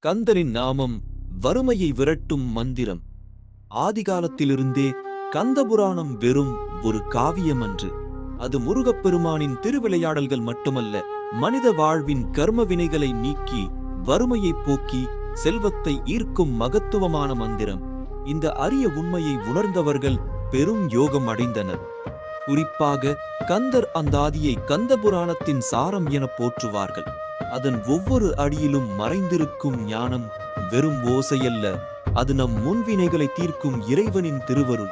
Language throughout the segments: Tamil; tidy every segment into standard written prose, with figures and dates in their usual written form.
கந்தனின் நாமம் வறுமையை விரட்டும் மந்திரம். ஆதிகாலத்திலிருந்தே கந்தபுராணம் வெறும் ஒரு காவியம் அன்று. அது முருகப்பெருமானின் திருவிளையாடல்கள் மட்டுமல்ல, மனித வாழ்வின் கர்ம வினைகளை நீக்கி வறுமையை போக்கி செல்வத்தை ஈர்க்கும் மகத்துவமான மந்திரம். இந்த அரிய உண்மையை உணர்ந்தவர்கள் பெரும் யோகம் அடைந்தனர். குறிப்பாக கந்தர் அந்தாதியை கந்தபுராணத்தின் சாரம் என போற்றுவார்கள். அதன் ஒவ்வொரு அடியிலும் மறைந்திருக்கும் ஞானம் வெறும் ஓசையல்ல, அது நம் முன்வினைகளை தீர்க்கும் இறைவனின் திருவருள்.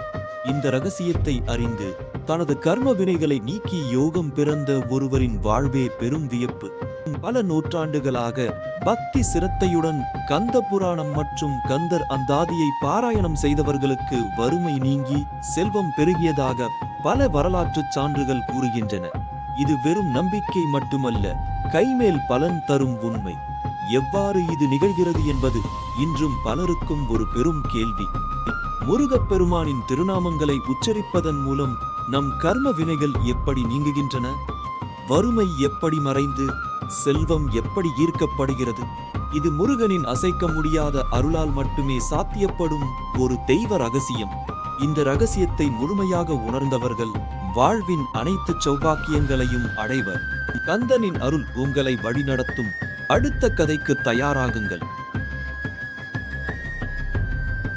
இந்த ரகசியத்தை அறிந்து தனது கர்ம வினைகளை நீக்கி யோகம் பிறந்த ஒருவரின் வாழ்வே பெரும் வியப்பு. பல நூற்றாண்டுகளாக பக்தி சிரத்தையுடன் கந்த புராணம் மற்றும் கந்தர் அந்தாதியை பாராயணம் செய்தவர்களுக்கு வறுமை நீங்கி செல்வம் பெருகியதாக பல வரலாற்றுச் சான்றுகள் கூறுகின்றன. இது வெறும் நம்பிக்கை மட்டுமல்ல, கைமேல் பலன் தரும் உண்மை. எவ்வாறு இது நிகழ்கிறது என்பது இன்றும் பலருக்கும் ஒரு பெரும் கேள்வி. முருகப்பெருமானின் திருநாமங்களை உச்சரிப்பதன் மூலம் நம் கர்ம வினைகள் எப்படி நீங்குகின்றன? வறுமை எப்படி மறைந்து செல்வம் எப்படி ஈர்க்கப்படுகிறது? இது முருகனின் அசைக்க முடியாத அருளால் மட்டுமே சாத்தியப்படும் ஒரு தெய்வ ரகசியம். இந்த ரகசியத்தை முழுமையாக உணர்ந்தவர்கள் வாழ்வின் அனைத்து சௌபாக்கியங்களையும் அடைவர். கந்தனின் அருள் உங்களை வழிநடத்தும். அடுத்த கதைக்கு தயாராகுங்கள்.